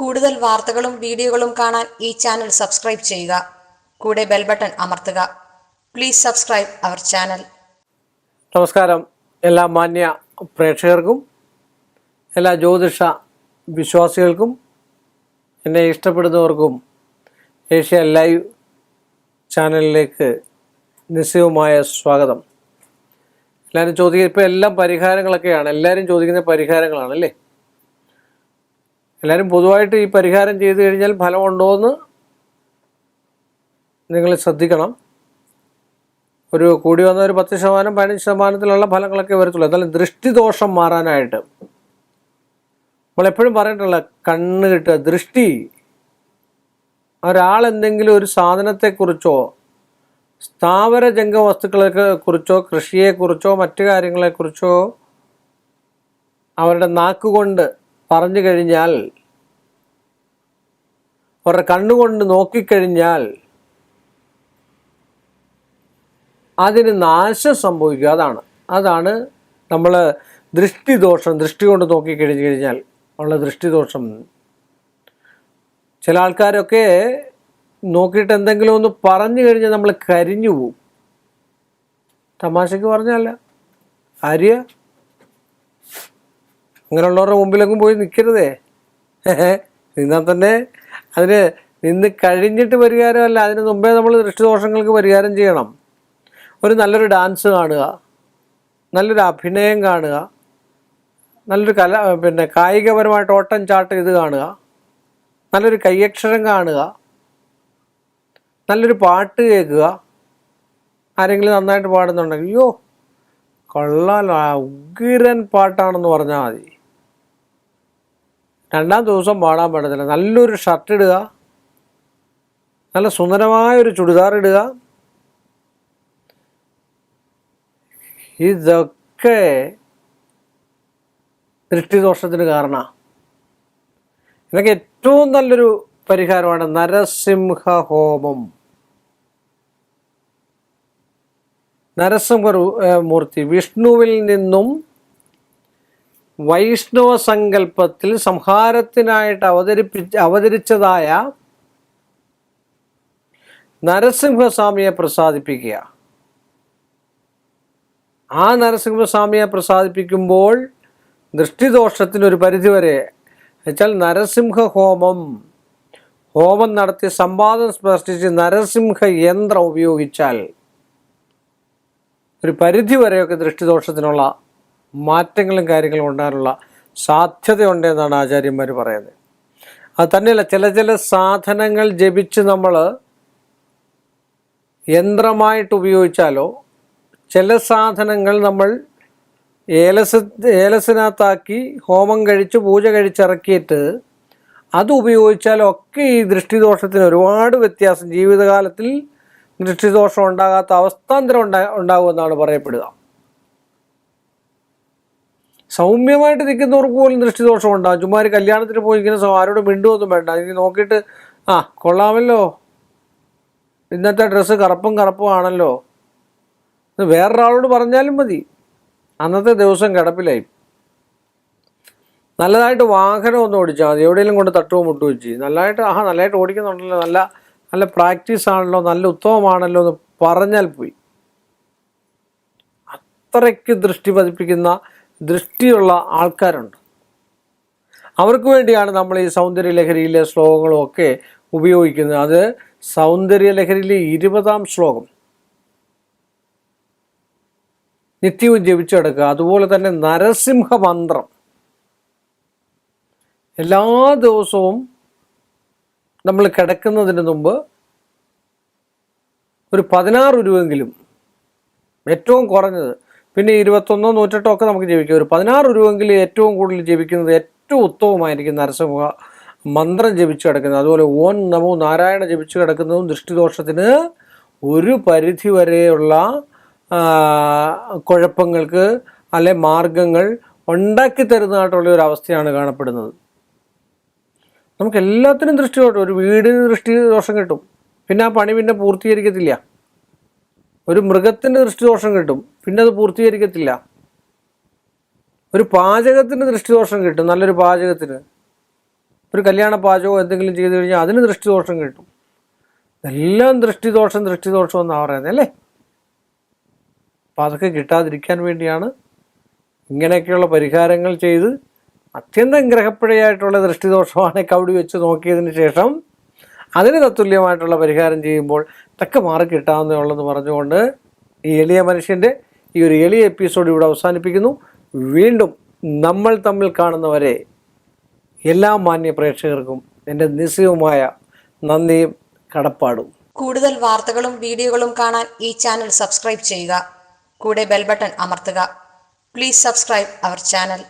കൂടുതൽ വാർത്തകളും വീഡിയോകളും കാണാൻ ഈ ചാനൽ സബ്സ്ക്രൈബ് ചെയ്യുക. കൂടെ ബെൽ ബട്ടൺ അമർത്തുക. Please subscribe our channel. നമസ്കാരം എല്ലാ മാന്യ പ്രേക്ഷകർക്കും എല്ലാ ജ്യോതിഷ വിശ്വാസികൾക്കും എന്നെ ഇഷ്ടപ്പെടുന്നവർക്കും ഏഷ്യ ലൈവ് ചാനലിലേക്ക് നിശ്ചയവുമായ സ്വാഗതം. എല്ലാവരും ചോദിക്കുക, ഇപ്പോൾ എല്ലാം പരിഹാരങ്ങളൊക്കെയാണ്, എല്ലാവരും ചോദിക്കുന്ന പരിഹാരങ്ങളാണ് അല്ലേ. എല്ലാവരും പൊതുവായിട്ട് ഈ പരിഹാരം ചെയ്തു കഴിഞ്ഞാൽ ഫലമുണ്ടോ എന്ന് നിങ്ങൾ ശ്രദ്ധിക്കണം. ഒരു കൂടി വന്ന ഒരു 10% 15% ഫലങ്ങളൊക്കെ വരത്തുള്ളൂ. എന്നാലും ദൃഷ്ടിദോഷം മാറാനായിട്ട് നമ്മളെപ്പോഴും പറഞ്ഞിട്ടുള്ള കണ്ണ് കിട്ടുക, ദൃഷ്ടി. ഒരാളെന്തെങ്കിലും ഒരു സാധനത്തെക്കുറിച്ചോ സ്ഥാവര ജംഗ വസ്തുക്കളെ കുറിച്ചോ കൃഷിയെക്കുറിച്ചോ മറ്റു കാര്യങ്ങളെക്കുറിച്ചോ അവരുടെ നാക്കുകൊണ്ട് പറഞ്ഞു കഴിഞ്ഞാൽ, അവരുടെ കണ്ണുകൊണ്ട് നോക്കിക്കഴിഞ്ഞാൽ അതിന് നാശം സംഭവിക്കുക. അതാണ് നമ്മൾ ദൃഷ്ടിദോഷം. ദൃഷ്ടി കൊണ്ട് നോക്കിക്കഴിഞ്ഞു കഴിഞ്ഞാൽ ഉള്ള ദൃഷ്ടിദോഷം. ചില ആൾക്കാരൊക്കെ നോക്കിയിട്ട് എന്തെങ്കിലും ഒന്ന് പറഞ്ഞു കഴിഞ്ഞാൽ നമ്മൾ കരിഞ്ഞു പോവും. തമാശക്ക് പറഞ്ഞല്ല, ആര്യ അങ്ങനെയുള്ളവരുടെ മുമ്പിലെങ്ങും പോയി നിൽക്കരുതേ. നിന്നാൽ തന്നെ അതിന് നിന്ന് കഴിഞ്ഞിട്ട് പരിഹാരമല്ല, അതിന് മുമ്പേ നമ്മൾ ദൃഷ്ടിദോഷങ്ങൾക്ക് പരിഹാരം ചെയ്യണം. ഒരു നല്ലൊരു ഡാൻസ് കാണുക, നല്ലൊരു അഭിനയം കാണുക, നല്ലൊരു കായികപരമായിട്ട് ഓട്ടം ചാട്ടം ഇത് കാണുക, നല്ലൊരു കയ്യക്ഷരം കാണുക, നല്ലൊരു പാട്ട് കേൾക്കുക. ആരെങ്കിലും നന്നായിട്ട് പാടുന്നുണ്ടെങ്കിൽ അയ്യോ കൊള്ളാലോ, ഉഗ്രൻ പാട്ടാണെന്ന് പറഞ്ഞാൽ മതി. രണ്ടാം ദിവസം പാടാൻ പറ്റത്തില്ല. നല്ലൊരു ഷർട്ട് ഇടുക, നല്ല സുന്ദരമായൊരു ചുടിദാർ ഇടുക. ഇതൊക്കെ ദൃഷ്ടിദോഷത്തിന് കാരണമാണ്. ഇതൊക്കെ ഏറ്റവും നല്ലൊരു പരിഹാരമാണ് നരസിംഹ ഹോമം. നരസിംഹമൂർത്തി വിഷ്ണുവിൽ നിന്നും വൈഷ്ണവ സങ്കല്പത്തിൽ സംഹാരത്തിനായിട്ട് അവതരിച്ചതായ നരസിംഹസ്വാമിയെ പ്രസാദിപ്പിക്കുക. ആ നരസിംഹസ്വാമിയെ പ്രസാദിപ്പിക്കുമ്പോൾ ദൃഷ്ടിദോഷത്തിനൊരു പരിധിവരെ വെച്ചാൽ നരസിംഹ ഹോമം നടത്തി സംവാദം സൃഷ്ടിച്ച് നരസിംഹ യന്ത്രം ഉപയോഗിച്ചാൽ ഒരു പരിധിവരെയൊക്കെ ദൃഷ്ടിദോഷത്തിനുള്ള മാറ്റങ്ങളും കാര്യങ്ങളും ഉണ്ടാകാനുള്ള സാധ്യതയുണ്ടെന്നാണ് ആചാര്യന്മാർ പറയുന്നത്. അത് തന്നെയല്ല, ചില സാധനങ്ങൾ ജപിച്ച് നമ്മൾ യന്ത്രമായിട്ട് ഉപയോഗിച്ചാലോ, ചില സാധനങ്ങൾ നമ്മൾ ഏലസിനകത്താക്കി ഹോമം കഴിച്ച് പൂജ കഴിച്ചിറക്കിയിട്ട് അത് ഉപയോഗിച്ചാലൊക്കെ ഈ ദൃഷ്ടിദോഷത്തിന് ഒരുപാട് വ്യത്യാസം, ജീവിതകാലത്തിൽ ദൃഷ്ടിദോഷം ഉണ്ടാകാത്ത അവസ്ഥാന്തരം ഉണ്ടാകുമെന്നാണ് പറയപ്പെടുക. സൗമ്യമായിട്ട് നിൽക്കുന്നവർക്ക് പോലും ദൃഷ്ടിദോഷം ഉണ്ടാകും. ചുമ്മാ ഒരു കല്യാണത്തിന് പോയിരിക്കുന്ന ആരോടും മിണ്ടുമൊന്നും വേണ്ട, എനിക്ക് നോക്കിയിട്ട് കൊള്ളാമല്ലോ, ഇന്നത്തെ ഡ്രസ്സ് കറുപ്പും ആണല്ലോ, വേറൊരാളോട് പറഞ്ഞാലും മതി, അന്നത്തെ ദിവസം കിടപ്പിലായി. നല്ലതായിട്ട് വാഹനം ഒന്ന് ഓടിച്ചാൽ മതി, എവിടെയെങ്കിലും കൊണ്ട് തട്ടുവോ മുട്ടുവോ വെച്ച് നല്ലതായിട്ട് ഓടിക്കുന്നുണ്ടല്ലോ, നല്ല പ്രാക്ടീസ് ആണല്ലോ, നല്ല ഉത്തമമാണല്ലോ എന്ന് പറഞ്ഞാൽ പോയി. അത്രയ്ക്ക് ദൃഷ്ടി പതിപ്പിക്കുന്ന ദൃഷ്ടിയുള്ള ആൾക്കാരുണ്ട്. അവർക്ക് വേണ്ടിയാണ് നമ്മൾ ഈ സൗന്ദര്യലഹരിയിലെ ശ്ലോകങ്ങളും ഒക്കെ ഉപയോഗിക്കുന്നത്. അത് സൗന്ദര്യലഹരിയിലെ 20ാം ശ്ലോകം നിത്യവും ജപിച്ചെടുക്കുക. അതുപോലെ തന്നെ നരസിംഹ മന്ത്രം എല്ലാ ദിവസവും നമ്മൾ കിടക്കുന്നതിന് മുമ്പ് ഒരു 16 രൂപയെങ്കിലും, ഏറ്റവും കുറഞ്ഞത്, പിന്നെ 21 108 ഒക്കെ നമുക്ക് ജപിക്കാം. ഒരു 16 രൂപയെങ്കിലും ഏറ്റവും കൂടുതൽ ജപിക്കുന്നത് ഏറ്റവും ഉത്തമമായിരിക്കും നരസിംഹ മന്ത്രം ജപിച്ചു കിടക്കുന്നത്. അതുപോലെ ഓം നമോ നാരായണ ജപിച്ചു കിടക്കുന്നതും ദൃഷ്ടിദോഷത്തിന് ഒരു പരിധി വരെയുള്ള കുഴപ്പങ്ങൾക്ക് അല്ലെ മാർഗങ്ങൾ ഉണ്ടാക്കി തരുന്നതായിട്ടുള്ള ഒരു അവസ്ഥയാണ് കാണപ്പെടുന്നത്. നമുക്ക് എല്ലാത്തിനും ദൃഷ്ടിദോഷം, ഒരു വീടിന് ദൃഷ്ടിദോഷം കിട്ടും, പിന്നെ ആ പണി പിന്നെ പൂർത്തീകരിക്കത്തില്ല. ഒരു മൃഗത്തിൻ്റെ ദൃഷ്ടിദോഷം കിട്ടും, പിന്നെ അത് പൂർത്തീകരിക്കത്തില്ല. ഒരു പാചകത്തിന് ദൃഷ്ടിദോഷം കിട്ടും, നല്ലൊരു പാചകത്തിന്. ഒരു കല്യാണ പാചകമോ എന്തെങ്കിലും ചെയ്തു കഴിഞ്ഞാൽ അതിന് ദൃഷ്ടിദോഷം കിട്ടും. എല്ലാം ദൃഷ്ടിദോഷം എന്നാണ് പറയുന്നത് അല്ലേ? അപ്പം അതൊക്കെ കിട്ടാതിരിക്കാൻ വേണ്ടിയാണ് ഇങ്ങനെയൊക്കെയുള്ള പരിഹാരങ്ങൾ ചെയ്ത് അത്യന്തം ഗ്രഹപ്പിഴയായിട്ടുള്ള ദൃഷ്ടിദോഷമാണ് കവടി വെച്ച് നോക്കിയതിന് ശേഷം അതിന് തത്തുല്യമായിട്ടുള്ള പരിഹാരം ചെയ്യുമ്പോൾ ഇതൊക്കെ മാറി കിട്ടാവുന്നതുള്ളെന്ന് പറഞ്ഞുകൊണ്ട് ഈ എളിയ മനുഷ്യൻ്റെ ഈ ഒരു എളിയ എപ്പിസോഡ് ഇവിടെ അവസാനിപ്പിക്കുന്നു. വീണ്ടും നമ്മൾ തമ്മിൽ കാണുന്നവരെ എല്ലാ മാന്യ പ്രേക്ഷകർക്കും എൻ്റെ നിസ്സയവുമായ നന്ദിയും കടപ്പാടും. കൂടുതൽ വാർത്തകളും വീഡിയോകളും കാണാൻ ഈ ചാനൽ സബ്സ്ക്രൈബ് ചെയ്യുക. കൂടെ ബെൽ ബട്ടൺ അമർത്തുക. Please subscribe our channel.